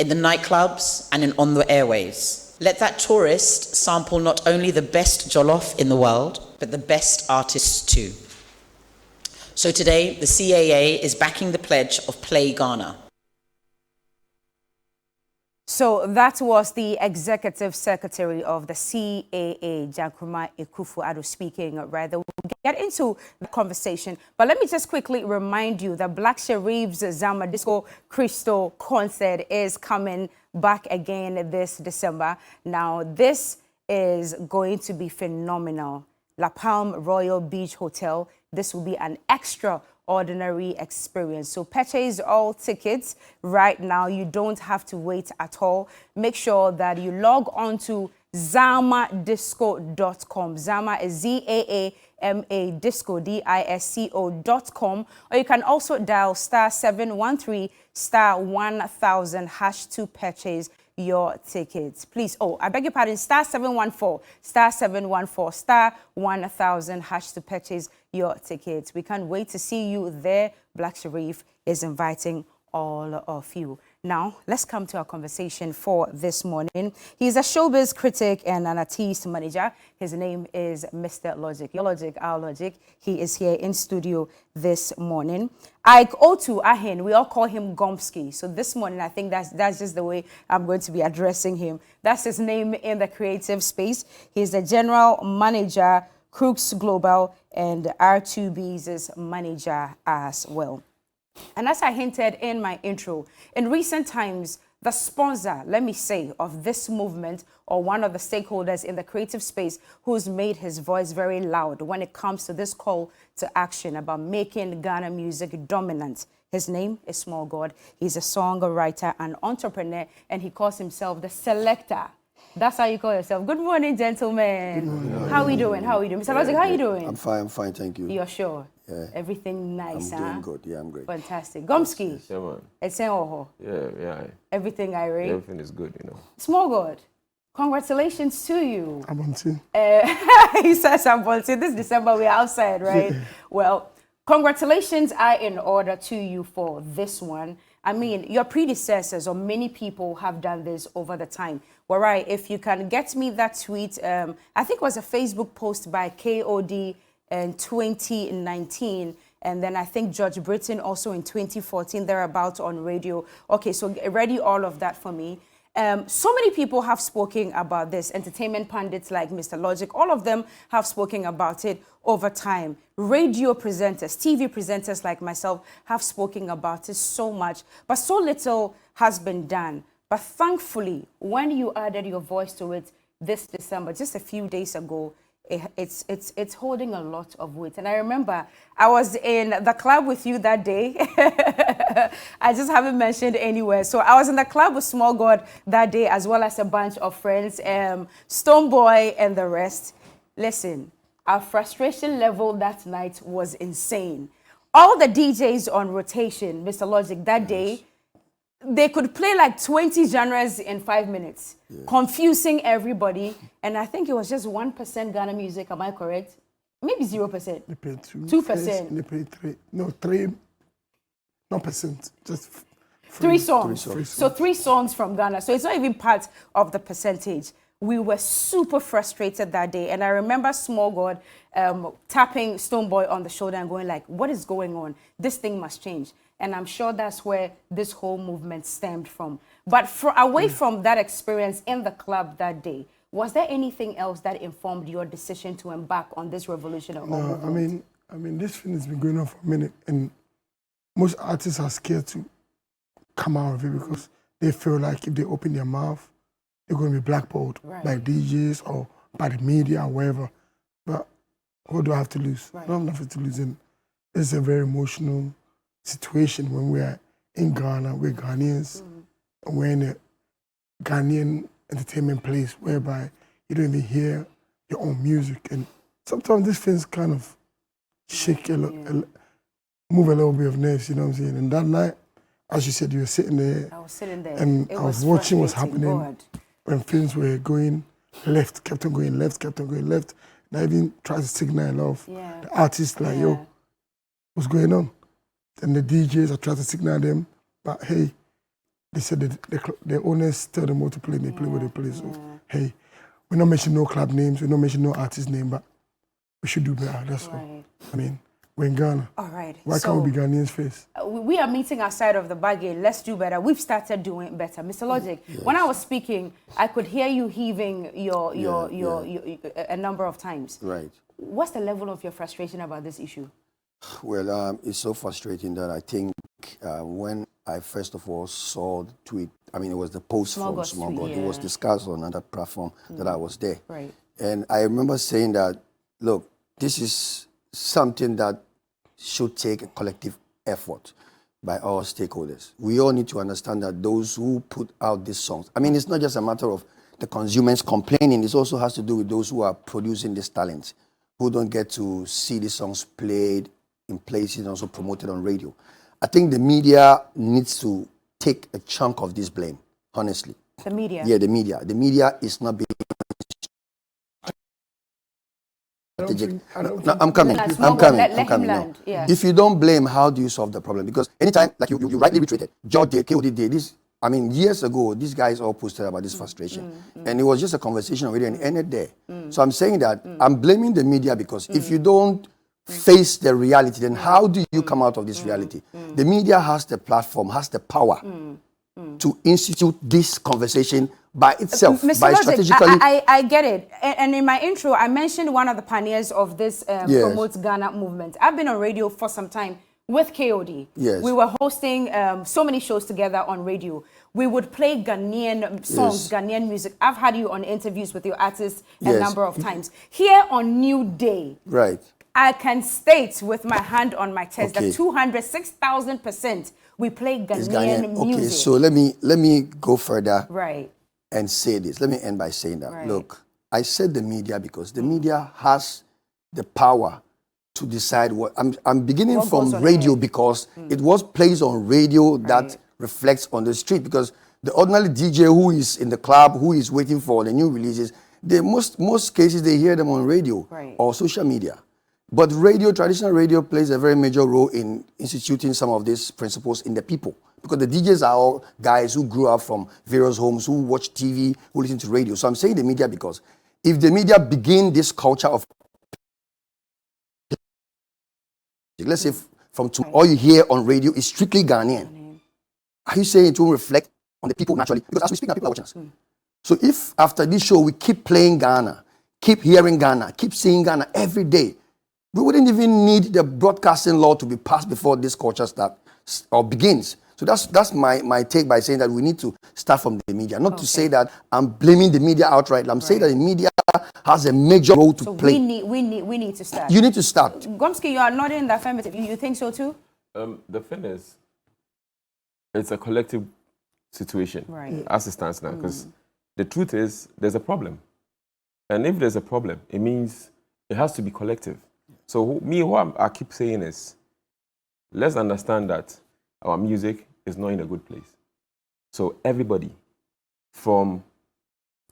in the nightclubs, and on the airways. Let that tourist sample not only the best jollof in the world, but the best artists too. So today, the CAA is backing the pledge of Play Ghana. So that was the Executive Secretary of the CAA, Jankruma Ekufu-Addo, speaking. Rather, we'll get into the conversation. But let me just quickly remind you that Black Sherif's Zama Disco Crystal concert is coming back again this December. Now, this is going to be phenomenal. La Palm Royal Beach Hotel. This will be an extraordinary experience. So purchase all tickets right now. You don't have to wait at all. Make sure that you log on to zamadisco.com. Zama is Z-A-A-M-A disco, D-I-S-C-O.com. Or you can also dial *713 *1000 hash to purchase your tickets. Please, I beg your pardon, *714 *1000 hash to purchase your tickets. We can't wait to see you there. Black Sherif is inviting all of you. Now, let's come to our conversation for this morning. He's a showbiz critic and an artist manager. His name is Mr. Logic. Your Logic, our Logic. He is here in studio this morning. Ike Otu Ahen, we all call him Gomsky. So this morning, I think that's just the way I'm going to be addressing him. That's his name in the creative space. He's the general manager, Crooks Global, and R2B's manager as well. And as I hinted in my intro, in recent times, the sponsor, let me say, of this movement, or one of the stakeholders in the creative space who's made his voice very loud when it comes to this call to action about making Ghana music dominant. His name is Small God. He's a songwriter and entrepreneur, and he calls himself the Selector. That's how you call yourself. Good morning, gentlemen. Good morning. How are we doing? How are we doing? Mr. Logic, how are you doing? I'm fine, thank you. You're sure? Yeah. Everything nice, I'm doing good. Yeah, I'm great. Fantastic. Gomsky. Yeah, man. Yeah. Everything irate. Everything is good, Small God, congratulations to you. I'm on team. He says I'm on team. This December we're outside, right? Well, congratulations are in order to you for this one. I mean, your predecessors or many people have done this over the time. Well, right, if you can get me that tweet, I think it was a Facebook post by KOD in 2019, and then I think George Britton also in 2014, thereabouts on radio. Okay, so ready all of that for me. So many people have spoken about this. Entertainment pundits like Mr. Logic, all of them have spoken about it over time. Radio presenters, TV presenters like myself have spoken about it so much, but so little has been done. But thankfully, when you added your voice to it this December, just a few days ago, it's holding a lot of weight. And I remember I was in the club with you that day. I just haven't mentioned anywhere. So I was in the club with Small God that day, as well as a bunch of friends, Stoneboy and the rest. Listen, our frustration level that night was insane. All the DJs on rotation, Mr. Logic, that day, they could play like 20 genres in 5 minutes, confusing everybody. And I think it was just 1% Ghana music, am I correct? Maybe 0%. They paid 2%. They paid 3. No, 3. No percent. Just three songs. So 3 songs from Ghana. So it's not even part of the percentage. We were super frustrated that day. And I remember Small God tapping Stoneboy on the shoulder and going like, what is going on? This thing must change. And I'm sure that's where this whole movement stemmed from. But away from that experience in the club that day, was there anything else that informed your decision to embark on this revolution? No, I mean, this thing has been going on for a minute, and most artists are scared to come out of it because they feel like if they open their mouth, they're going to be blackballed by DJs or by the media or wherever. But what do I have to lose? I don't have nothing to lose. And it's a very emotional situation when we're in Ghana, we're Ghanaians, and we're in a Ghanaian entertainment place whereby you don't even hear your own music. And sometimes these things kind of shake, move a little bit of nerves, you know what I'm saying? And that night, as you said, you were sitting there. I was sitting there. And I was watching what's happening when things were going left, kept on going left, kept on going left. And I even tried to signal a lot of the artists like, yo, what's going on? And the DJs, I tried to signal them, but hey, they said that the owners tell them what to play, and they play what they play. So, hey, we're not mentioning no club names, we're not mentioning no artist name, but we should do better, that's all. I mean, we're in Ghana. All right. Why can't we be Ghanaians first? We are meeting our side of the bargain. Let's do better. We've started doing better. Mr. Logic, when I was speaking, I could hear you heaving a number of times. Right. What's the level of your frustration about this issue? Well, it's so frustrating that I think when I first of all saw the tweet, I mean, it was the post from Small God. It was discussed on another platform that I was there. Right. And I remember saying that, look, this is something that should take a collective effort by all stakeholders. We all need to understand that those who put out these songs, I mean, it's not just a matter of the consumers complaining, it also has to do with those who are producing these talents, who don't get to see the songs played in places and also promoted on radio. I think the media needs to take a chunk of this blame, honestly. The media? Yeah, the media. The media is not being... I'm coming. No. If you don't blame, how do you solve the problem? Because anytime, like you rightly reiterated, George did, KOD did this. I mean, years ago, these guys all posted about this frustration. And it was just a conversation already and it ended there. So I'm saying that I'm blaming the media because if you don't face the reality, then how do you come out of this reality? The media has the platform, has the power to institute this conversation by itself, Mr. by Logic, strategically... I get it. And in my intro, I mentioned one of the pioneers of this Promote Ghana movement. I've been on radio for some time with KOD. Yes. We were hosting so many shows together on radio. We would play Ghanaian songs, Ghanaian music. I've had you on interviews with your artists a number of times. Here on New Day, right, I can state with my hand on my chest that 206,000% we play Ghanaian music. Okay, so let me go further. Right. And say this. Let me end by saying that. Right. Look, I said the media because the media has the power to decide what... I'm beginning from radio because it was placed on radio that reflects on the street, because the ordinary DJ who is in the club, who is waiting for the new releases, most cases they hear them on radio or social media. But radio, traditional radio, plays a very major role in instituting some of these principles in the people. Because the DJs are all guys who grew up from various homes, who watch TV, who listen to radio. So I'm saying the media because if the media begin this culture of... Let's say from all you hear on radio is strictly Ghanaian. Are you saying it will reflect on the people naturally? Because as we speak now, people are watching us. So if after this show we keep playing Ghana, keep hearing Ghana, keep seeing Ghana every day, we wouldn't even need the broadcasting law to be passed before this culture starts or begins. So that's my take by saying that we need to start from the media. Not to say that I'm blaming the media outright. I'm saying that the media has a major role to play. We need to start. You need to start. Gomsky, you are nodding in the affirmative. You think so too? The thing is, it's a collective situation as it stands now. Because the truth is, there's a problem. And if there's a problem, it means it has to be collective. So what I keep saying is, let's understand that our music is not in a good place. So everybody, from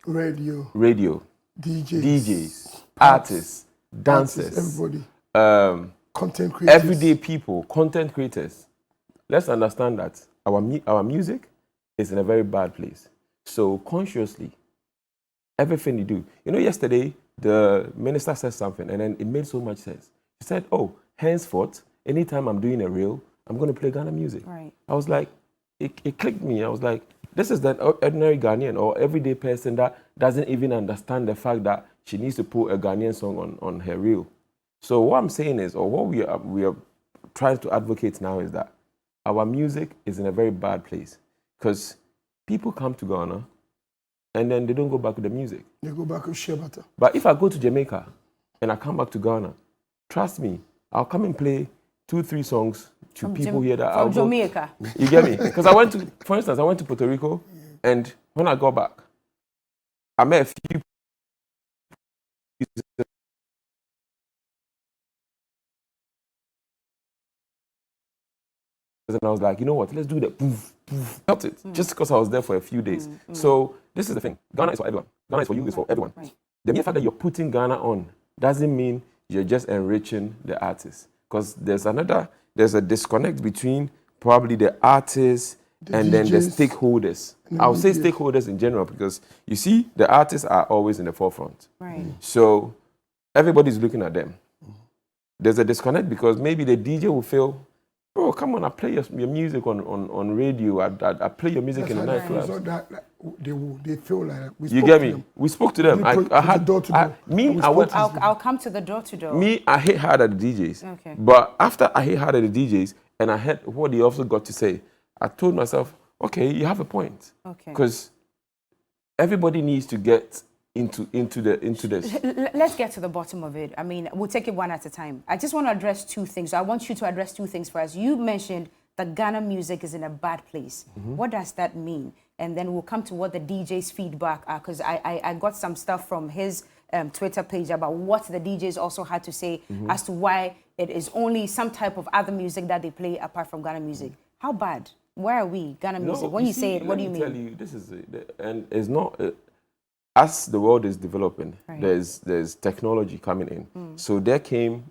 radio, DJs, artists, dancers, everybody, content creators, everyday people, content creators, let's understand that our music is in a very bad place. So consciously, everything you do. You know, yesterday, the minister said something, and then it made so much sense. He said, oh, henceforth, anytime I'm doing a reel, I'm going to play Ghana music. Right. I was like, it clicked me. I was like, this is that ordinary Ghanaian or everyday person that doesn't even understand the fact that she needs to put a Ghanaian song on her reel. So what I'm saying is, or what we are trying to advocate now is that our music is in a very bad place. Because people come to Ghana and then they don't go back to the music. They go back to shea butter. But if I go to Jamaica and I come back to Ghana, trust me, I'll come and play 2-3 songs to from people here that from Jamaica. You get me? Because I went to, for instance, I went to Puerto Rico, and when I got back, I met a few and I was like, you know what, let's do that. Poof, poof. Felt it, just because I was there for a few days. So this is the thing. Ghana is for everyone. Ghana is for you, it's for everyone. Right. The mere fact that you're putting Ghana on doesn't mean you're just enriching the artist. Because there's a disconnect between probably the artist and then the DJs, stakeholders. and I would say DJs. stakeholders in general because you see, the artists are always in the forefront. Right. So everybody's looking at them. There's a disconnect because maybe the DJ will feel, bro, come on, I play your music on radio. I play your music in the nightclubs. So that they feel like we You spoke get to me? them. We spoke to them. We put I the had door to door. me. I went. I'll come to the door to door. Me, I hit hard at the DJs. Okay. But after I hit hard at the DJs and I heard what they also got to say, I told myself, okay, you have a point. Okay. Because everybody needs to get into this. Let's get to the bottom of it. I mean, we'll take it one at a time. I just want to address two things. I want you to address two things for us. You mentioned that Ghana music is in a bad place. What does that mean? And then we'll come to what the DJ's feedback are, because I got some stuff from his Twitter page about what the DJs also had to say as to why it is only some type of other music that they play apart from Ghana music. How bad? Where are we, Ghana music? When you say it, what do you mean? Let me tell you, this is and it's not. As the world is developing, Right. there's technology coming in. So there came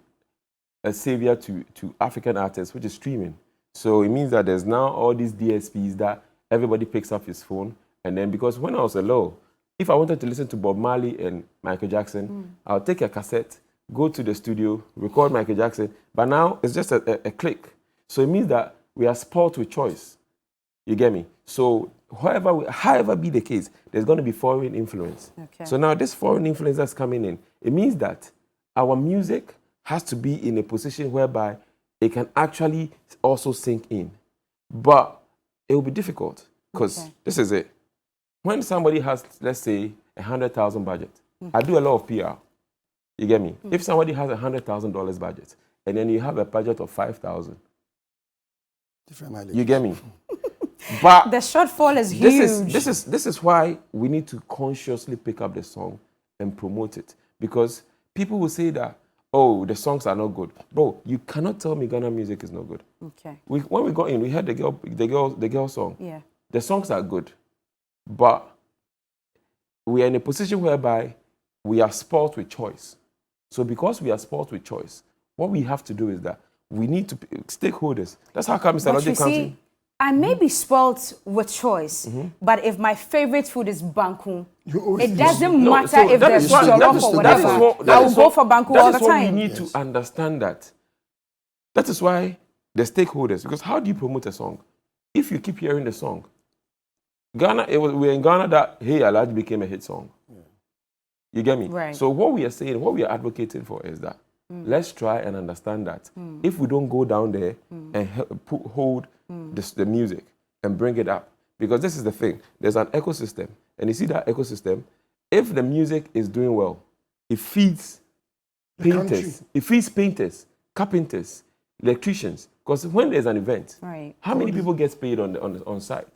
a savior to African artists, which is streaming. So it means that there's now all these DSPs that everybody picks up his phone. And then because when I was alone, if I wanted to listen to Bob Marley and Michael Jackson, I'll take a cassette, go to the studio, record Michael Jackson. But now it's just a click. So it means that we are spoiled with choice. You get me? So however be the case, there's going to be foreign influence. Okay. So now this foreign influence that's coming in, it means that our music has to be in a position whereby it can actually also sink in. But it will be difficult because this is it. When somebody has, let's say, 100,000 budget, I do a lot of PR. You get me? If somebody has $100,000 budget and then you have a budget of 5,000, Different mileage. you get me? But The shortfall is huge. this is why we need to consciously pick up the song and promote it, because people will say that, oh, the songs are not good. Bro, you cannot tell me Ghana music is not good. Okay. When we got in, we heard the girl song. Yeah. The songs are good, but we are in a position whereby we are spoiled with choice. So because we are spoiled with choice, what we have to do is that we need to stakeholders. That's how come Mr. But Logic you comes see, in. I may be spoilt with choice, but if my favorite food is banku, You always it doesn't No, matter so if that there's is what- that jollof is- or that is whatever. what- I will go for banku all the That is what we time. need to understand that. That is why the stakeholders, because how do you promote a song? If you keep hearing the song, we're in Ghana that, hey, Alhaji became a hit song. You get me? Right. So what we are saying, what we are advocating for is that let's try and understand that if we don't go down there and hold the music and bring it up, because this is the thing, there's an ecosystem, and you see that ecosystem, if the music is doing well, it feeds painters, carpenters, electricians, because when there's an event, Right. how many people gets paid on site?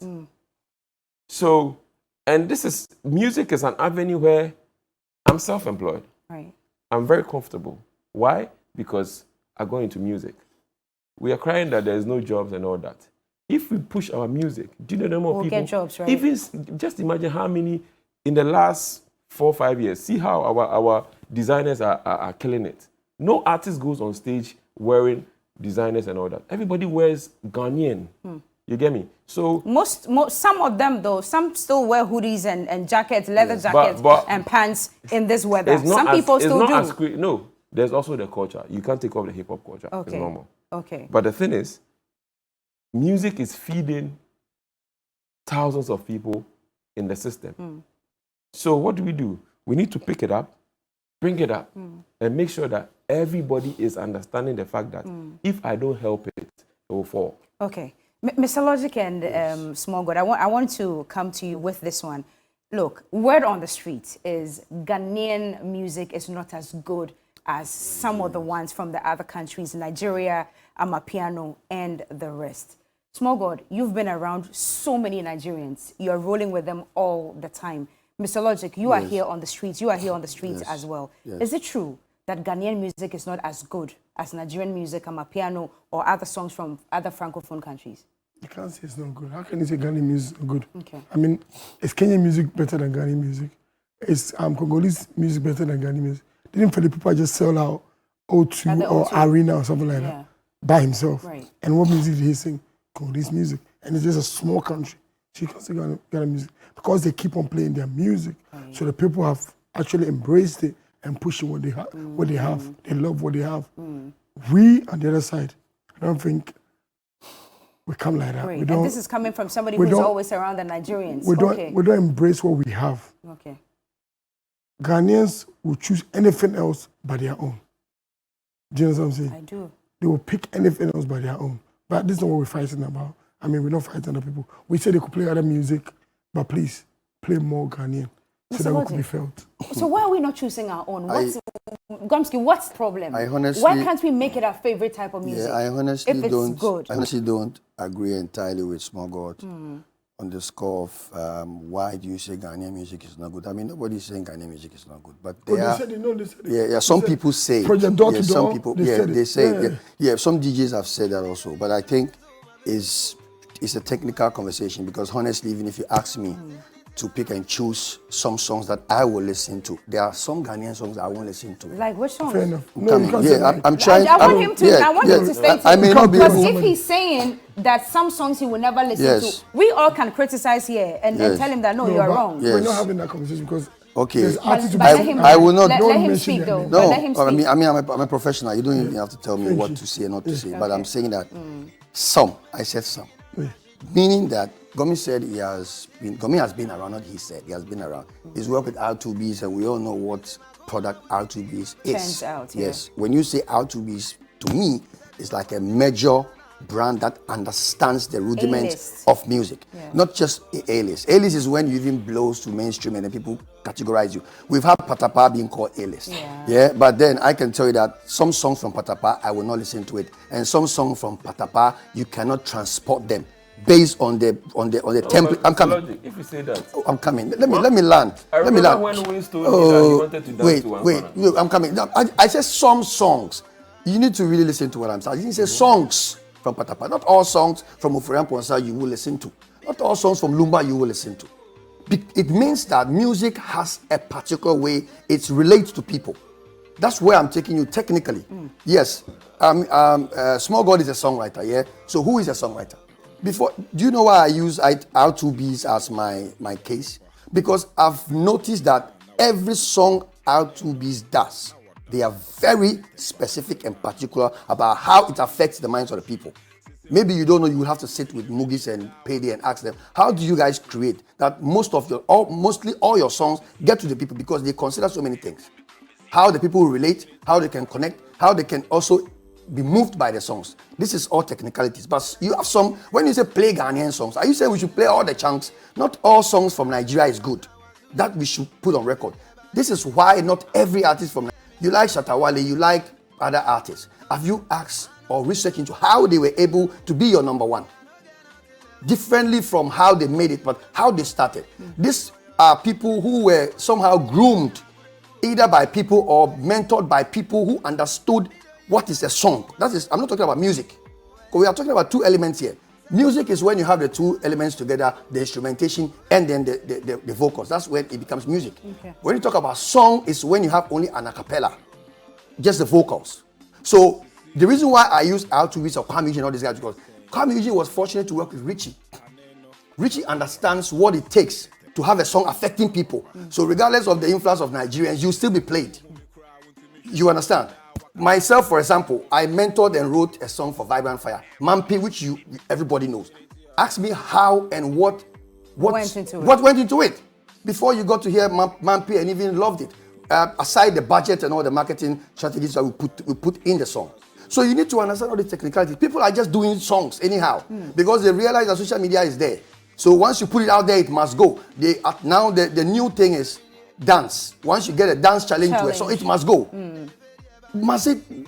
So, and music is an avenue where I'm self-employed. Right. I'm very comfortable. Why? Because I go into music. We are crying that there's no jobs and all that. If we push our music, do you know the more We'll people? get jobs, right? Even just imagine how many in the last 4 or 5 years. See how our designers are killing it. No artist goes on stage wearing designers and all that. Everybody wears Ghanaian. You get me? So Most, some of them though, some still wear hoodies and jackets, leather jackets but and pants in this weather. it's not Some people it's still not do. as no, there's also the culture. You can't take off the hip hop culture. It's Okay. normal. Okay. But the thing is, music is feeding thousands of people in the system. So what do? We need to pick it up, bring it up, and make sure that everybody is understanding the fact that if I don't help it, it will fall. Okay. Mr. Logic and Small God, I want to come to you with this one. Look, word on the street is Ghanaian music is not as good as some of the ones from the other countries, Nigeria, Amapiano, and the rest. Small God, you've been around so many Nigerians. You're rolling with them all the time. Mr. Logic, you are here on the streets. You are here on the streets as well. Yes. Is it true that Ghanaian music is not as good as Nigerian music, Amapiano, or other songs from other Francophone countries? You can't say it's not good. How can you say Ghanaian music is good? Okay. I mean, is Kenyan music better than Ghanaian music? Is Congolese music better than Ghanaian music? Didn't Felipe Pupa just sell out At the O2 or O2. Arena or something like Yeah. that by himself? Right. And what music did he sing? Congolese music. and it's just a small country. So you can't say Ghana music because they keep on playing their music. So the people have actually embraced it and pushing what they have. They love what they have. We on the other side, I don't think we come like that. Great. And this is coming from somebody who's always around the Nigerians. We don't embrace what we have. Okay. Ghanaians will choose anything else by their own. Do you know what I'm saying? I do. They will pick anything else by their own. But this is not what we're fighting about. I mean, we're not fighting other people. We say they could play other music, but please, play more Ghanaian so that we could be felt. So why are we not choosing our own? Gomsky, what's the problem? Why can't we make it our favorite type of music? Yeah, I honestly good? I honestly don't agree entirely with Small God on the score of why do you say Ghanaian music is not good. I mean, nobody's saying Ghanaian music is not good, but some people say. Project Door to some Door, people, they say. Some DJs have said that also, but I think it's a technical conversation because honestly, even if you ask me to pick and choose some songs that I will listen to, there are some Ghanaian songs I won't listen to. Like which songs? Fair enough. I'm trying. I want him to stay. I may not be because able. if he's saying that some songs he will never listen to, we all can criticize here and tell him that you're wrong. We're not having that conversation because okay. I will not. Let him speak though. No, let him speak. I'm a professional. You don't even have to tell me what to say and not to say. But I'm saying that some. I said some. Meaning that Gomi said Gomi has been around, not he said, he has been around. He's worked with R2Bs and we all know what product R2Bs is. Turns out, yes. When you say R2Bs, to me, it's like a major brand that understands the rudiments of music. Not just A-list. A-list is when you even blows to mainstream and then people categorize you. We've had Patapa being called A-list. But then I can tell you that some songs from Patapa, I will not listen to it. And some songs from Patapa, you cannot transport them. Based on the template, I'm coming. Logic, if you say that, I'm coming. Let me land. I remember when Wins told me that he wanted to dance to one corner. Wait, I'm coming. No, I said some songs. You need to really listen to what I'm saying. I didn't say songs from Patapa. Not all songs from Ofurian Ponsa you will listen to. Not all songs from Lumba you will listen to. It means that music has a particular way it relates to people. That's where I'm taking you technically. Yes, Small God is a songwriter. Yeah. So who is a songwriter? Do you know why I use R2Bs as my case? Because I've noticed that every song R2Bs does, they are very specific and particular about how it affects the minds of the people. Maybe you don't know, you will have to sit with Mugis and Payday and ask them, how do you guys create that mostly all your songs get to the people because they consider so many things. How the people relate, how they can connect, how they can also be moved by the songs. This is all technicalities. But you have some, when you say play Ghanaian songs, are you saying we should play all the chunks? Not all songs from Nigeria is good. That we should put on record. This is why not every artist from Nigeria, you like Shatawale, you like other artists. Have you asked or researched into how they were able to be your number one? Differently from how they made it, but how they started. These are people who were somehow groomed either by people or mentored by people who understood what is a song. That is, I'm not talking about music. We are talking about two elements here. Music is when you have the two elements together, the instrumentation and then the vocals. That's when it becomes music. Okay. When you talk about song, is when you have only an a cappella, just the vocals. So the reason why I use R2Bs or Kwame and all these guys because Kwame was fortunate to work with Richie. Richie understands what it takes to have a song affecting people. So regardless of the influence of Nigerians, you'll still be played. You understand? Myself, for example, I mentored and wrote a song for Vibrant Fire, Mampi, which everybody knows. Ask me how and what went into it before you got to hear Mampi and even loved it. Aside the budget and all the marketing strategies that we put in the song. So you need to understand all the technicalities. People are just doing songs anyhow because they realize that social media is there. So once you put it out there, it must go. Now the new thing is dance. Once you get a dance challenge to it, so it must go.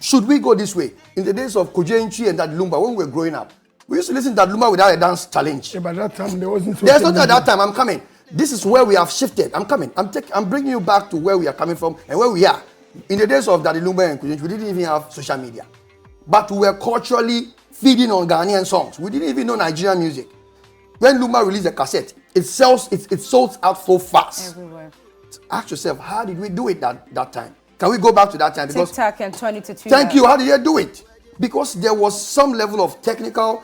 Should we go this way? In the days of Kojenchi and Dadlumba, when we were growing up, we used to listen to Dadlumba without a dance challenge. Yeah, but that time there wasn't. There's not at that time. I'm coming. This is where we have shifted. I'm coming. I'm bringing you back to where we are coming from and where we are. In the days of Dadlumba and Kojenchi, we didn't even have social media, but we were culturally feeding on Ghanaian songs. We didn't even know Nigerian music. When Lumba released a cassette, it sold out so fast. Everywhere. Ask yourself, how did we do it that time? Can we go back to that time? Because TikTok and 20 to 2. Thank you. How did they do it? Because there was some level of technical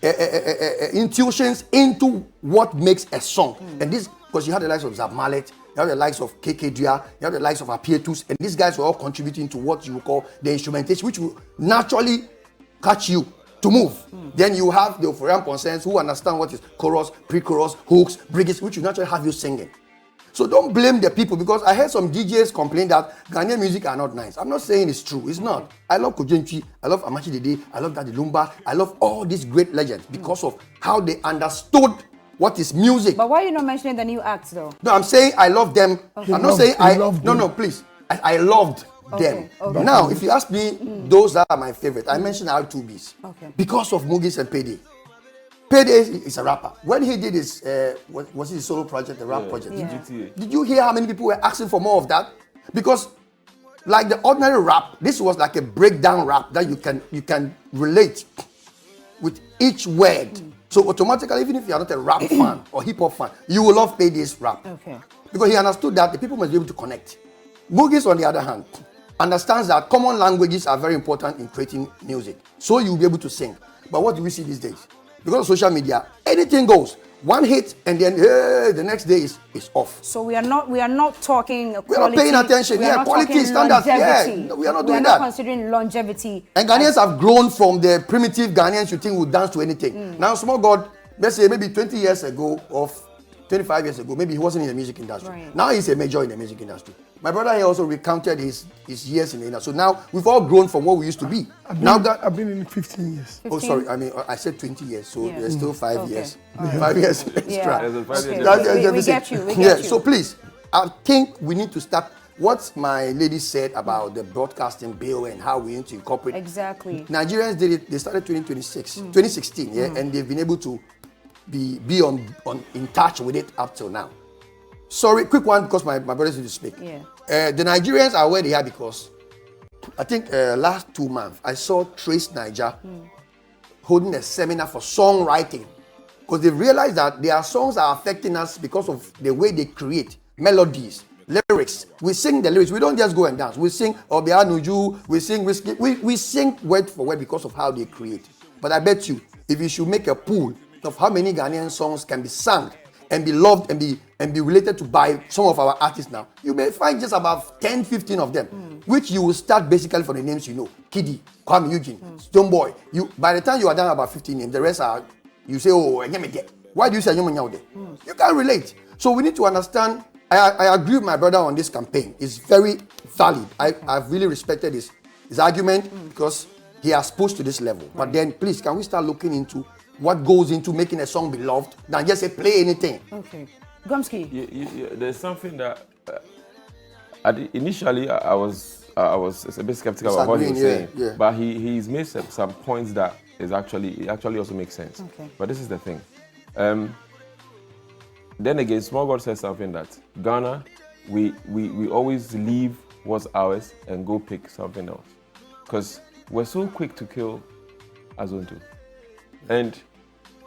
intuitions into what makes a song. And this, because you have the likes of Zab Mallet, you have the likes of KK Dua, you have the likes of Apietus, and these guys were all contributing to what you call the instrumentation, which will naturally catch you to move. Then you have the Oforian Ponsens who understand what is chorus, pre-chorus, hooks, bridges, which will naturally have you singing. So don't blame the people, because I heard some DJs complain that Ghanaian music are not nice. I'm not saying it's true. It's not. I love Kojenchi, I love Amachi Dede, I love Daddy Lumba, I love all these great legends because of how they understood what is music. But why are you not mentioning the new acts though? No, I'm saying I love them. Okay. I'm not saying I loved no them. no please. I loved them. Okay. Now, if you ask me, those that are my favorite, I mentioned R2Bs because of Mugis and Payday. Payday is a rapper. When he did his, was it his solo project, the rap project? Did you hear how many people were asking for more of that? Because, like the ordinary rap, this was like a breakdown rap that you can relate with each word. So automatically, even if you are not a rap fan or hip hop fan, you will love Payday's rap. Okay. Because he understood that the people must be able to connect. Mugis, on the other hand, understands that common languages are very important in creating music. So you'll be able to sing. But what do we see these days? Because of social media, anything goes. One hit and then the next day is off. So we are not talking quality. We are not paying attention. We are not Quality talking standards. longevity. No, we are not We doing are not that. considering longevity. And Ghanaians have grown from the primitive Ghanaians you think would dance to anything. Now, small God, let's say maybe 20 years ago or 25 years ago, maybe he wasn't in the music industry. Right. Now he's a major in the music industry. My brother here also recounted his years in the industry. So now we've all grown from what we used to be. I've been in 15 years. 15? Oh, sorry. I mean, I said 20 years, so there's still 5 years. All right. 5 years extra. Yeah. There's a 5 years. Okay. We get you. We get you. So please, I think we need to start what my lady said about the broadcasting bill and how we need to incorporate. Exactly. Nigerians did it. They started 2016, and they've been able to be in touch with it up till now. Sorry, quick one because my brothers need to speak. Yeah. The Nigerians are where they are because I think last 2 months I saw Trace Niger holding a seminar for songwriting, because they realized that their songs are affecting us because of the way they create melodies, lyrics. We sing the lyrics. We don't just go and dance. We sing Obia Nuju, we sing Whiskey. We sing word for word because of how they create. But I bet you, if you should make a pool of how many Ghanaian songs can be sung and be loved and be related to by some of our artists now, you may find just about 10, 15 of them, which you will start basically from the names you know. Kiddy, Kwame Eugene, Stoneboy. By the time you are done about 15 names, the rest are, you say, oh, why do you say Nyomanya? You can't relate. So we need to understand. I agree with my brother on this campaign. It's very valid. I've really respected his argument because he has pushed to this level. But then, please, can we start looking into what goes into making a song beloved than just say play anything? Okay. Gomsky. There's something that initially I was a bit skeptical about what he was saying, but he's made some points that actually also makes sense. Okay. But this is the thing. Then again, Small God says something that Ghana, we always leave what's ours and go pick something else, because we're so quick to kill Azonto. And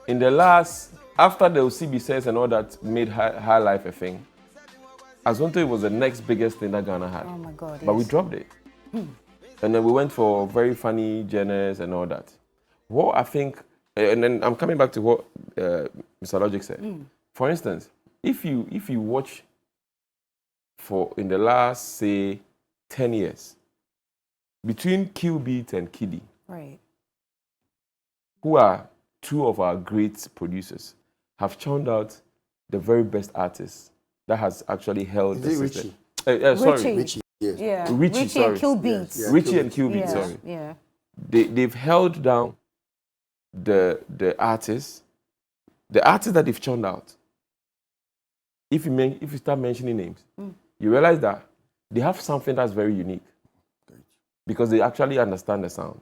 in the last, after the OCB says and all that made High Life a thing, Azonto was the next biggest thing that Ghana had. Oh my God, But we yes. dropped it. And then we went for very funny genres and all that. What I think, and then I'm coming back to what Mr. Logic said. For instance, if you watch in the last, say, 10 years, between Q-Beat and Kiddy, Right. who are two of our great producers, have churned out the very best artists that has actually held the system. Sorry, Richie. Yes. Yeah. Richie, sorry. and Kill Beats. Yes, Richie and Q-Beat, Yeah. sorry. Yeah. They've held down the artists that they've churned out. If you start mentioning names, you realize that they have something that's very unique because they actually understand the sound.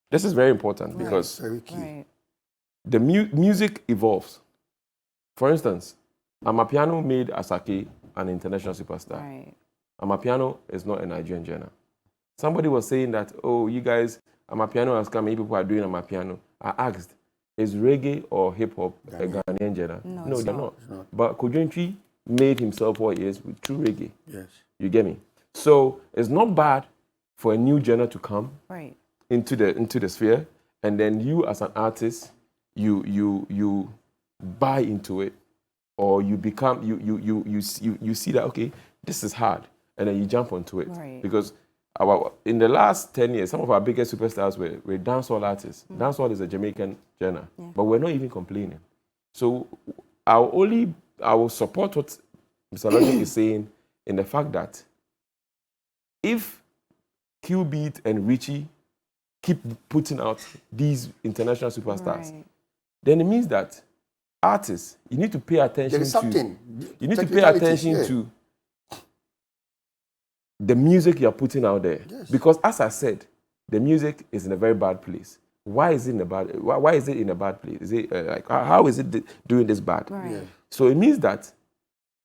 This is very important because Very key. Right. the music evolves. For instance, Amapiano made Asake an international superstar. Right. Amapiano is not a Nigerian genre. Somebody was saying that, oh, you guys, Amapiano has come, many people are doing Amapiano. I asked, is reggae or hip-hop a Ghanaian genre? No, they're not. But Kojontri made himself what he is with true reggae. Yes. You get me? So it's not bad for a new genre to come Right. into the sphere, and then you as an artist, you buy into it, or you become you see that, okay, this is hard, and then you jump onto it. Right. Because in the last 10 years, some of our biggest superstars were dancehall artists. Dancehall is a Jamaican genre, but we're not even complaining. So I will support what Mr. Logic is saying, in the fact that if Q-Beat and Richie keep putting out these international superstars, then it means that artists, you need to pay attention There is something. You need to pay attention to the music you're putting out there. Yes. Because as I said, the music is in a very bad place. Why is it in a bad? Why is it in a bad place? Is it like, how is it doing this bad? Right. Yeah. So it means that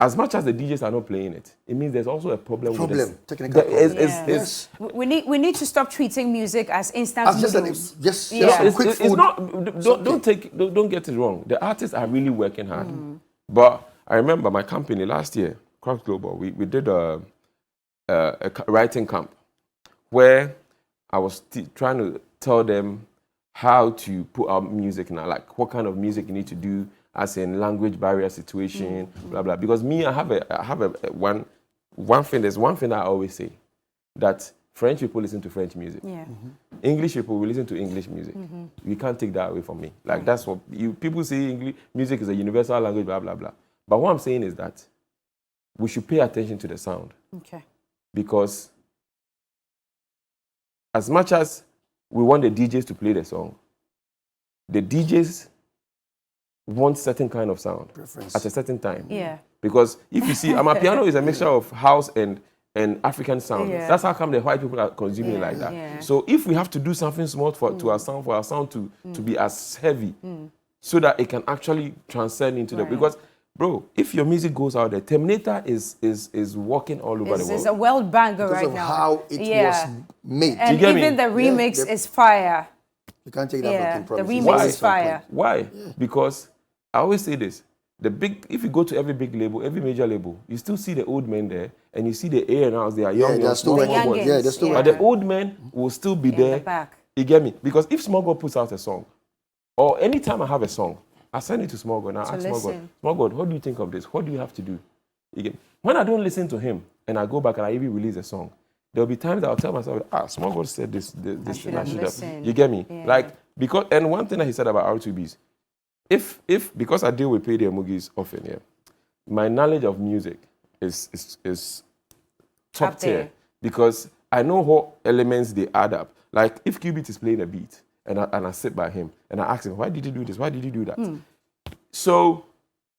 as much as the DJs are not playing it, it means there's also a problem with this. Technical problem. Yes. We need to stop treating music as instant noodles. Just Yeah. quick It's food. not. Don't get it wrong. The artists are really working hard. But I remember my company last year, Crocs Global. We did a writing camp where I was trying to tell them how to put out music now, like what kind of music you need to do, as in language barrier situation, blah blah. Because me, I have one thing. There's one thing I always say, that French people listen to French music. Yeah. English people will listen to English music. You can't take that away from me. Like that's what people say. English music is a universal language, blah blah blah. But what I'm saying is that we should pay attention to the sound. Okay. Because as much as we want the DJs to play the song, the DJs want certain kind of sound Preference. at a certain time. Yeah. Because if you see, Amapiano is a mixture of house and African sound. Yeah. That's how come the white people are consuming it like that. Yeah. So if we have to do something small for our sound to be as heavy, so that it can actually transcend into the, because bro, if your music goes out there, Terminator is walking all over the world. It's a world banger Because right of now. how it was made. And get me? even the remix is fire. You can't take that Yeah, for the promises. remix is fire. Why? Because I always say this. If you go to every big label, every major label, you still see the old men there, and you see the A&Rs, they are young, they're still small working. boys. Yeah, they're still But working. the old men will still be In there. the back. You get me? Because if Small God puts out a song, or anytime I have a song, I send it to Small God and I ask Small God, listen. Small God, what do you think of this? What do you have to do? You get me? When I don't listen to him and I go back and I even release a song, there'll be times that I'll tell myself, Small God said this should and I have should have. listened. You get me? Yeah. Like, and one thing that he said about R2Bs, because I deal with Payday and Moogies often, yeah, my knowledge of music is top Up there. tier, because I know what elements they add up. Like if Q-Beat is playing a beat and I sit by him and I ask him, why did you do this? Why did you do that? So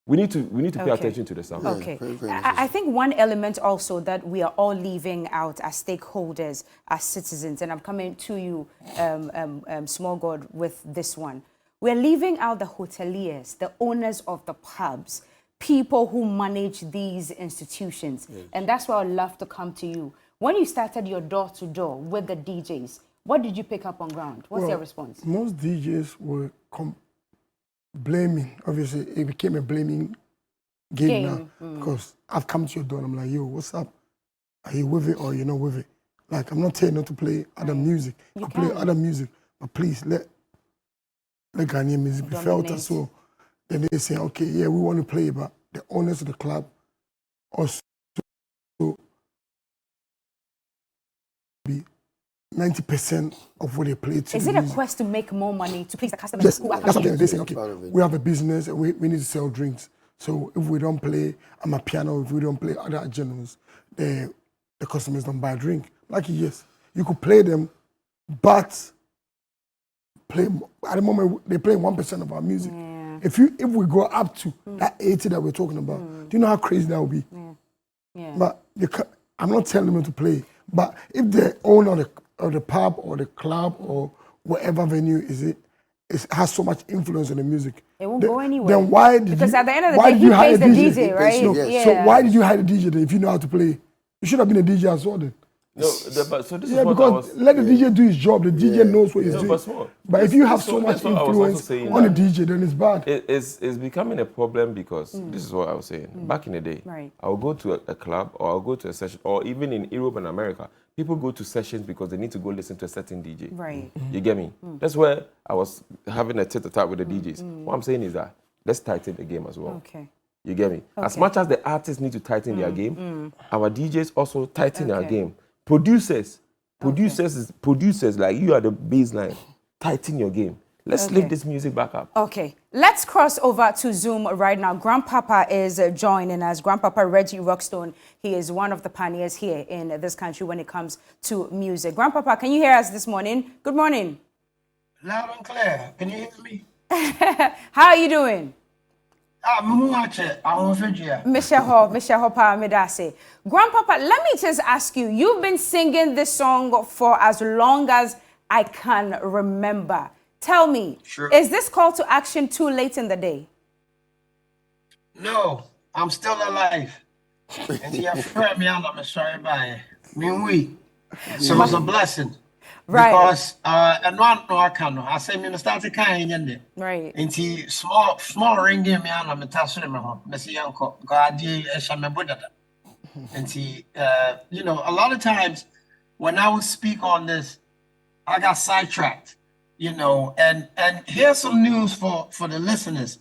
we need to pay Okay. attention to the sound. Okay. very, very I think one element also that we are all leaving out as stakeholders, as citizens, and I'm coming to you, Small God, with this one. We're leaving out the hoteliers, the owners of the pubs, people who manage these institutions. Yes. And that's why I'd love to come to you. When you started your door-to-door with the DJs, what did you pick up on ground? What's their response? Most DJs were blaming. Obviously, it became a blaming game now. Because I've come to your door and I'm like, yo, what's up? Are you with it or you're not with it? Like, I'm not telling you not to play other music. You can play other music, but please let Ghanaian music be felt as well. Then they say, okay, yeah, we want to play, but the owners of the club also be 90% of what they play to. Is the it a music. quest to make more money to please the customers? Yes, who are that's what coming they're in? saying. Okay, we have a business and we need to sell drinks. So if we don't play Amapiano, if we don't play other genres, the customers don't buy a drink. Like, yes, you could play them, but play at the moment they're playing 1% of our music. Yeah. If we go up to that 80 that we're talking about, do you know how crazy that would be? Yeah. But I'm not telling them to play. But if the owner of the pub or the club or whatever venue it has so much influence on the music, It won't go anywhere. Then why did because you, at the end of the why day, did he you hire pays the a DJ, right? No. Yeah. Yeah. So why did you hire the DJ then if you know how to play? You should have been a DJ as well then. No, but so this Yeah, is what I because was. let the DJ do his job. The DJ knows what he's No, doing. but small. But if you have so much that's what I was also influence saying on the that DJ, then it's bad. It's becoming a problem because this is what I was saying. Back in the day, Right. I'll go to a club or I'll go to a session, or even in Europe and America, people go to sessions because they need to go listen to a certain DJ. Right. You get me? That's where I was having a tete-a-tete with the DJs. What I'm saying is that let's tighten the game as well. Okay. You get me? As much as the artists need to tighten their game, our DJs also tighten their game. Producers like you are the baseline. Tighten your game. Let's lift this music back up. Okay, let's cross over to Zoom right now. Grandpapa is joining us. Grandpapa Reggie Rockstone. He is one of the pioneers here in this country when it comes to music. Grandpapa, can you hear us this morning? Good morning. Loud and clear. Can you hear me? How are you doing? Mishaho Pa Medase. Grandpapa, let me just ask you, you've been singing this song for as long as I can remember. Tell me, is this call to action too late in the day? No, I'm still alive. And you have me out, I'm sorry about it. So it's a blessing. Right. Because and I say me start to kind in Right. And small ring me out, I'm a tassel in my home. Messi uncle, God, and you know, a lot of times when I would speak on this, I got sidetracked. You know, and here's some news for the listeners.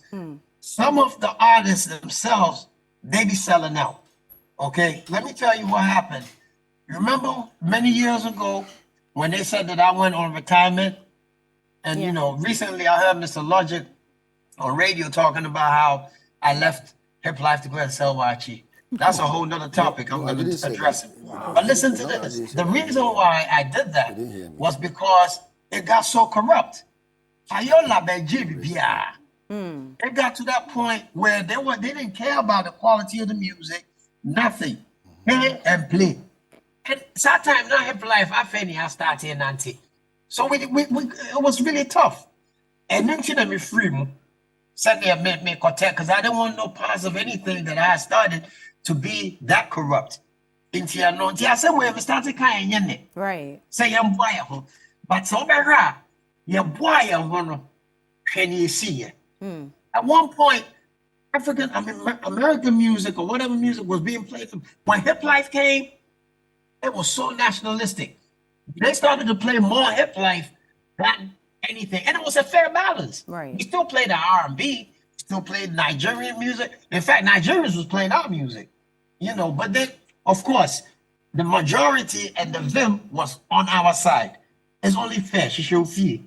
Some of the artists themselves, they be selling out. Okay, let me tell you what happened. You remember many years ago when they said that I went on retirement? And you know, recently I heard Mr. Logic on radio talking about how I left Hip Life to go and sell Wachi. That's a whole nother topic. I'm going to address it. But listen to this. The reason why I did that was because it got so corrupt. It got to that point where they didn't care about the quality of the music, nothing. Pay and play. And sometimes not Hip Life, I started in anti. So it was really tough. And then me free. Said they made me contact because I didn't want no parts of anything that I started to be that corrupt. I said, we started kind of Right. say I'm boy. But so bad, your boy, can you see it? At one point, American music or whatever music was being played. When Hip Life came, it was so nationalistic. They started to play more Hip Life than anything, and it was a fair balance. Right. We still played the R&B, still played Nigerian music. In fact, Nigerians was playing our music, you know. But then, of course, the majority and the vim was on our side. It's only fair. She should feel.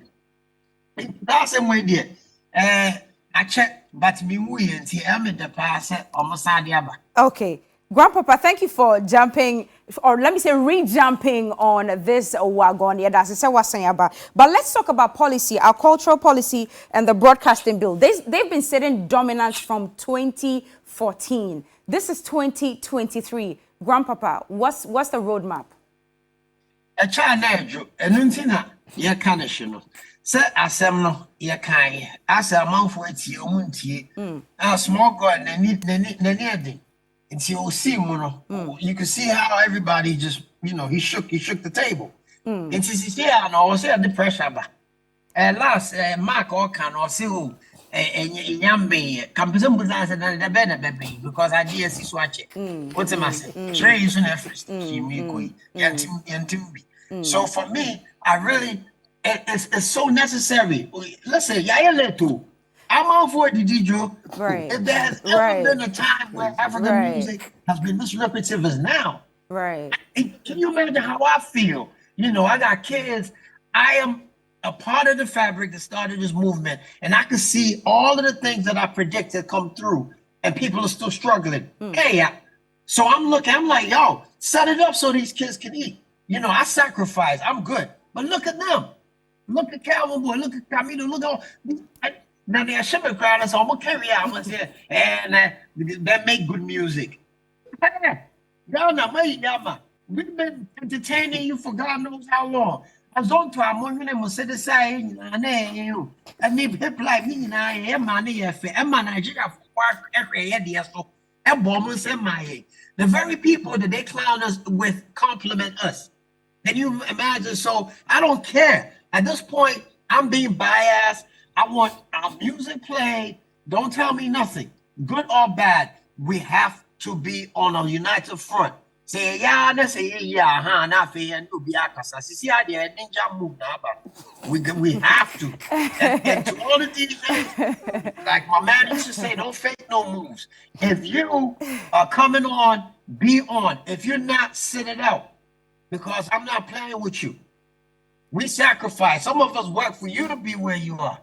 That's the way there. I checked, but me we until I'm in the past almost the Okay. Grandpapa, thank you for jumping, or let me say re-jumping on this wagon. Yeah, that's what I was saying about. But let's talk about policy, our cultural policy and the broadcasting bill. They've been setting dominance from 2014. This is 2023. Grandpapa, what's the roadmap? A child, yeah, kind of, you know. Say, asem no, yeah, kind. As a man for it, you won't a small girl, and and you see, you can see how everybody just, you know, he shook the table. And she I know, I said the pressure. And last, Mark or can or see who, and Yambe, Campus the better baby, because I did see swatch it. What's the master? Trey is an effort. So for me, I really, it's so necessary. Listen, I'm all for the DJ. Right. If there has ever been a time where African music has been this lucrative as now. Right. Can you imagine how I feel? You know, I got kids. I am a part of the fabric that started this movement, and I can see all of the things that I predicted come through, and people are still struggling. So I'm like, yo, set it up so these kids can eat. You know, I sacrifice. I'm good. But look at them. Look at Calvin Boy. Look at Camino. Look at now they are shipping crowd, so I'm gonna carry out and that make good music. We've been entertaining you for God knows how long. I was on to our morning and set aside you. I need Hip Life, the very people that they clown us with compliment us. Can you imagine? So I don't care. At this point, I'm being biased. I want our music played. Don't tell me nothing, good or bad. We have to be on a united front. Say yeah, let's say yeah, na fe and to be akasa. See how the ninja move now, but we have to. And to all of these things, like my man used to say, don't fake no moves. If you are coming on, be on. If you're not, sit it out. Because I'm not playing with you. We sacrifice. Some of us work for you to be where you are.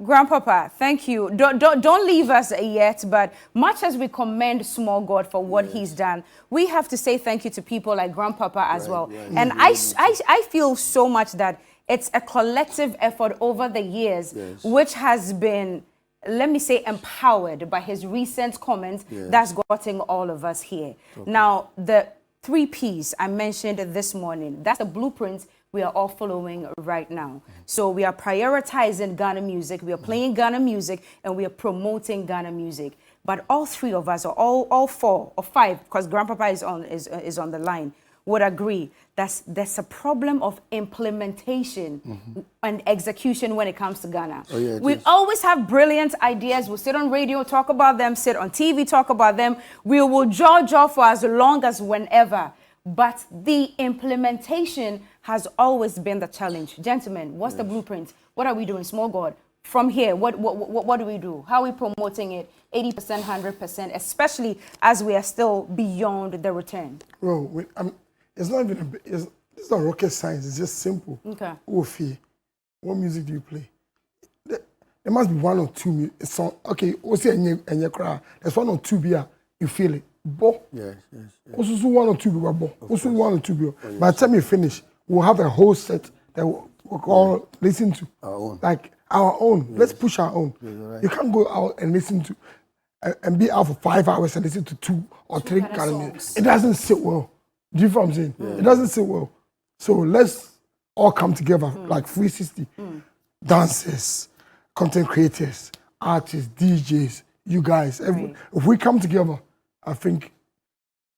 Grandpapa, thank you. Don't leave us yet, but much as we commend Small God for what he's done, we have to say thank you to people like Grandpapa as well. And I feel so much that it's a collective effort over the years, which has been, let me say, empowered by his recent comments that's gotten all of us here. Now, the 3 Ps I mentioned this morning, that's the blueprint we are all following right now. So we are prioritizing Ghana music, we are playing Ghana music, and we are promoting Ghana music. But all 3 of us, or all 4 or 5, because Grandpapa is on the line, would agree that there's a problem of implementation and execution when it comes to Ghana. We always have brilliant ideas. We'll sit on radio, talk about them, sit on TV, talk about them. We will jaw for as long as whenever. But the implementation has always been the challenge. Gentlemen, what's the blueprint? What are we doing? Small God, from here, what do we do? How are we promoting it 80%, 100%, especially as we are still beyond the return? Well, it's not even it's not rocket science. It's just simple. Okay. What music do you play? There must be 1 or 2 songs. Okay, what's it and your crowd? There's 1 or 2 beer. You feel it. Bo. Yes. Also 1 or 2 beer. Bo. Also 1 or 2 beer. By the time you finish, we'll have a whole set that we'll all listen to. Our own. Like our own. Let's push our own. Right. You can't go out and listen to and be out for 5 hours and listen to 2 or 3 kind of music. It doesn't sit well. Do you know what I'm saying? It doesn't sit well. So let's all come together like 360. Dancers, content creators, artists, DJs, you guys. If we come together, I think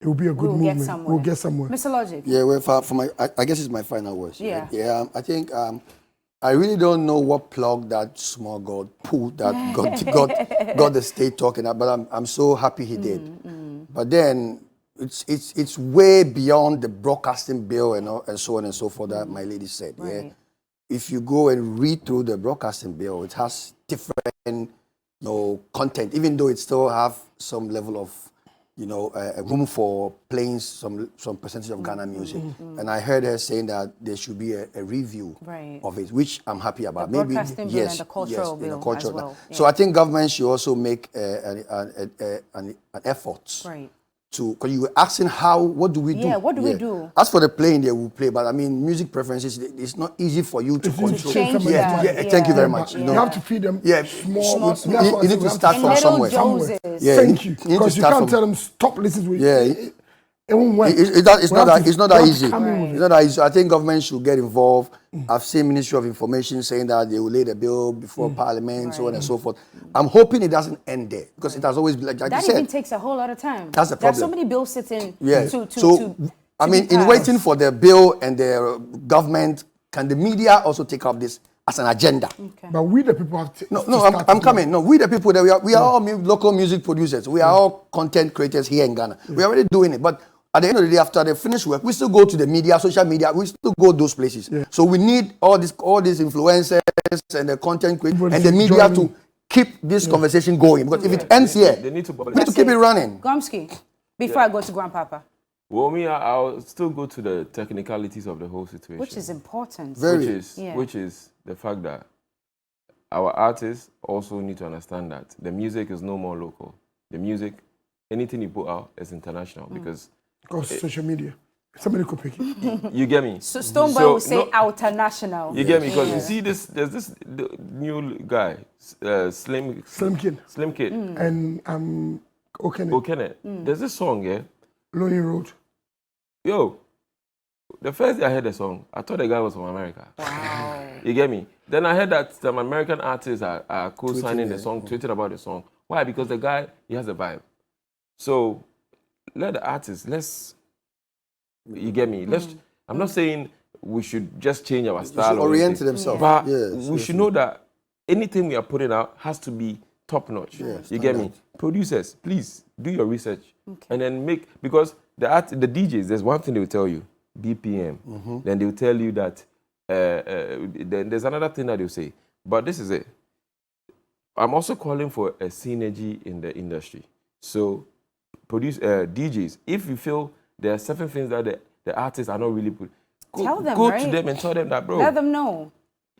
it will be a good movement. We'll get somewhere. Mr. Logic. Yeah, well, for my, I guess it's my final words. Yeah. Yeah, I think I really don't know what plug that Small God pulled that got the state talking about, but I'm so happy he did. But then it's way beyond the broadcasting bill and so on and so forth that my lady said. Right. Yeah. If you go and read through the broadcasting bill, it has different content, even though it still have some level of a room for playing some percentage of Ghana music. And I heard her saying that there should be a review of it, which I'm happy about. The broadcasting bill and the cultural bill as well. So I think government should also make an effort. Right. Because you were asking what do we do? Yeah, what do we do? As for the playing, they will play, but I mean, music preferences, it's not easy for you to control. Change that. Thank you very much. You have to feed them small. You need to start from somewhere. Doses. Thank you. Because you can't tell them stop listening to it. Yeah. It won't work. It's not that easy. It's not that easy. I think government should get involved. I've seen Ministry of Information saying that they will lay the bill before Parliament, so on and so forth. I'm hoping it doesn't end there because it has always been like that you said. Even takes a whole lot of time. That's the problem. There's so many bills sitting. I mean, in waiting for the bill and the government, can the media also take up this as an agenda? Okay. But we the people have to. I'm coming. No, we the people that we are all local music producers. We are all content creators here in Ghana. We're already doing it, but at the end of the day, after they finish work, we still go to the media, social media. We still go those places. Yeah. So we need all these influencers and the content creators and the media to keep this conversation going. Because if it ends here, we need to keep it running. Gomsky, before I go to Grandpapa. Well, I'll still go to the technicalities of the whole situation, which is important. Which is the fact that our artists also need to understand that the music is no more local. The music, anything you put out is international because social media. Somebody could pick it. You get me? So Stoneboy would say international. You get me? Because you see this, there's this new guy, Slim Kid. And Okene. There's this song, Lonely Road. Yo, the first day I heard the song, I thought the guy was from America. Wow. You get me? Then I heard that some American artists are co-signing the song, tweeting about the song. Why? Because the guy, he has a vibe. So let the artists, let's You get me? I'm not saying we should just change our style. Should orient themselves. But we should know that anything we are putting out has to be top notch. You get me? Producers, please do your research and then because the DJs, there's one thing they will tell you, BPM. Then they will tell you that then there's another thing that they'll say. But this is it. I'm also calling for a synergy in the industry. So DJs, if you feel there are certain things that the artists are not really put, go to them and tell them that, bro. Let them know.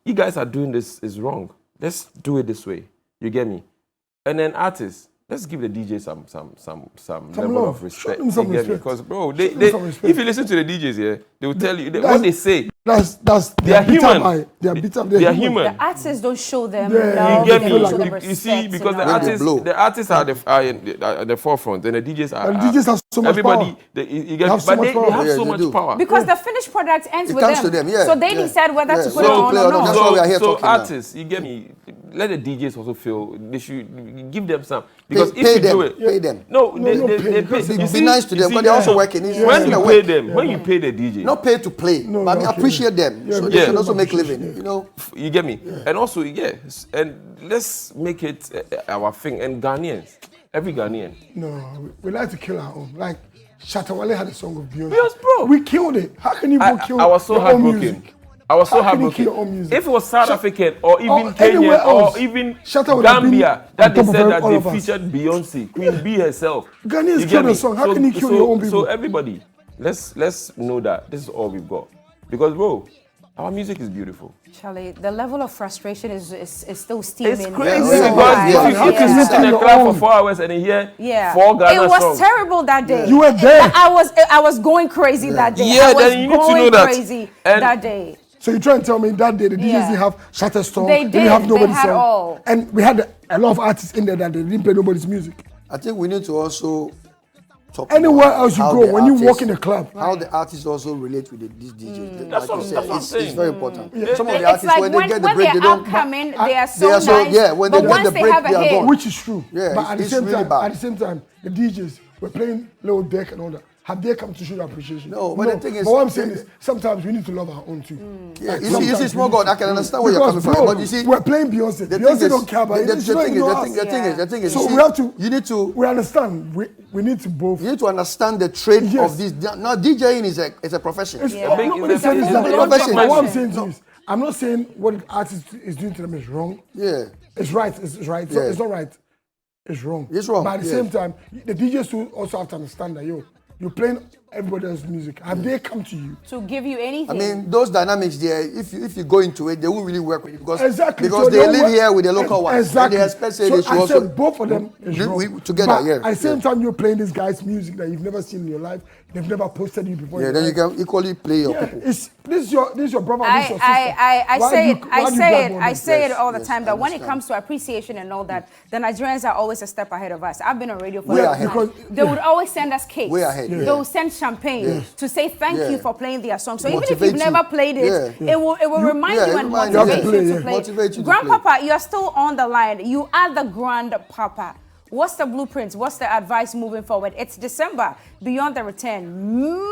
You guys are doing this is wrong. Let's do it this way. You get me? And then artists, let's give the DJ some level of respect. You get me? Because bro, if you listen to the DJs here, they will tell you what they say. They are human. They are human. The artists don't show them You love. get They don't show me? them You see, respect, because know. the artists are at the forefront, and the DJs are. And DJs have so much everybody, power. You get me? But they have so much power. Because the finished product ends with comes them. to them, yeah, So they yeah. decide whether to put it So on play or or not. not. That's why we are here So talking now. artists, you get me? Let the DJs also feel they should give them some, because Pay if you them, do it, pay them. No, they pay. Be nice to them, but they're also working. It's When you work. pay them, when you pay the DJ, Not pay to play, but I mean, appreciate them. So they should also make living, you know. you get me? And also, yes, and let's make it our thing. And Ghanaians, every Ghanaian. No, we like to kill our own. Like Shatawale had a song of Beyonce. Yes, bro. We killed it. How can you go kill I was so your own heartbroken. music? I was so How can you kill your own heartbroken. music? If it was South African or even Or anywhere Kenyan else, or even Shatta would have been Gambia, on that they top of said that all they of us. featured Beyonce, Queen Bee herself. Ghanaians You get killed me? the song. How can you kill your own people? So everybody, let's know that this is all we've got. Because bro, our music is beautiful. Charlie, the level of frustration is still steaming. It's crazy Yeah, because yeah, if you can sit in the yeah. club for 4 hours and you hear 4 Ghana It was songs. terrible that day. You were there. I was going crazy that day. Yeah, I was then you need to going know that. crazy And- that day. So you try and tell me that day the DJs Yeah. didn't have Shutterstock, They didn't did. have They nobody's had song, all. and we had a lot of artists in there that they didn't play nobody's music. I think we need to also talk Anywhere about else you how go, the when you artists- walk in a club, how the artists also relate with these DJs. That's Like what- you that's said, what I'm it's saying. very important. Some of the It's artists, like when they get the when break, they're they don't. upcoming, they are so they are so- nice. yeah, when they but get once the they break, have they a are hit, gone. which is true. Yeah, but at the it's same really time, bad. at the same time, the DJs were playing Little Deck and all that. Have they come to show their appreciation? No, but the thing is- but what I'm saying is, sometimes we need to love our own too. Yeah, Like, you see, sometimes small we need God, to- I can understand where you're Because, coming from, bro, but you see, we're playing Beyonce. the Beyonce thing don't care about it. the She don't thing even know us. the thing is, So you we see, have to. you need to. We understand. We need to both. You need to understand the trade Yes. of this. Now, DJing is a profession. It's, Yeah. nobody It's a said it's full not. blown But what I'm profession. saying to you is, I'm not saying what the artist is doing to them is wrong. Yeah. It's right. It's right. So Yeah. it's not right. It's wrong. It's wrong, But at the yeah. same time, the DJs too also have to understand that you're playing everybody else's music. Have they come to you? to give you anything. I mean, those dynamics there, if you go into it, they won't really work with it because Exactly. because So they don't live work- here with the local ones. Exactly. And they expect say So they should I also said both of them is we- wrong. we- together, But yeah, At the same yeah. time, you're playing this guy's music that you've never seen in your life. They've never posted you before. Yeah, in then your you life. can equally play your Yeah, people. this is your brother. This is your sister. I Why say do it. you- I why do you say it. blackball I them? say it Yes, all the yes, time I that when it understand. comes to appreciation and all that, the Nigerians are always a step ahead of us. I've been on radio for Way a long ahead. time. Because- They would always send us cakes. Way ahead, They yeah. would send champagne Yes. to say thank Yeah. you for playing their song. So even if Motivate you've you. never played it, Yeah. it will remind yeah, you it and reminds you. motivate You you have to to play, play. yeah. Motivate you to Grandpapa, you're still on the line. You are the grandpapa. What's the blueprint? What's the advice moving forward? It's December, beyond the return.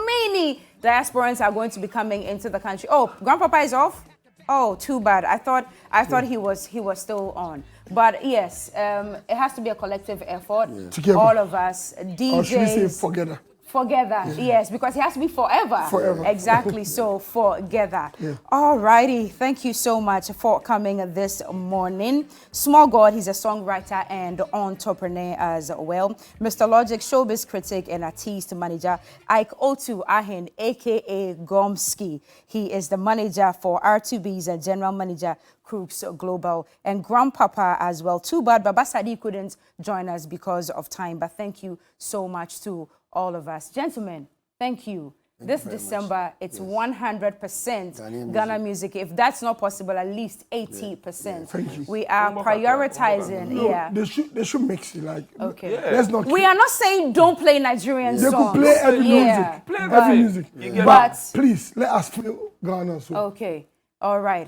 Many diasporans are going to be coming into the country. Oh, Grandpapa is off? Oh, too bad. I thought he was still on. But yes, it has to be a collective effort. Together. All of us, Or should we say DJs. together? Together, yes, because it has to be forever. Forever. Exactly, so together. All righty, thank you so much for coming this morning. Small God, he's a songwriter and entrepreneur as well. Mr. Logic, showbiz critic and artist manager. Ike Otu Ahen, aka Gomski. He is the manager for R2B's and general manager Crooks Global, and Grandpapa as well. Too bad Baba Sadi couldn't join us because of time, but thank you so much to all of us. Gentlemen, thank you. This December, it's 100% Ghana music. If that's not possible, at least 80%. Thank you. We are prioritizing, yeah. They should mix it. Like, Okay. let's not. We are not saying don't play Nigerian They songs. could play every Yeah. music. Play Every everything. music. You get But it? please let us feel Ghana. So Okay. All right.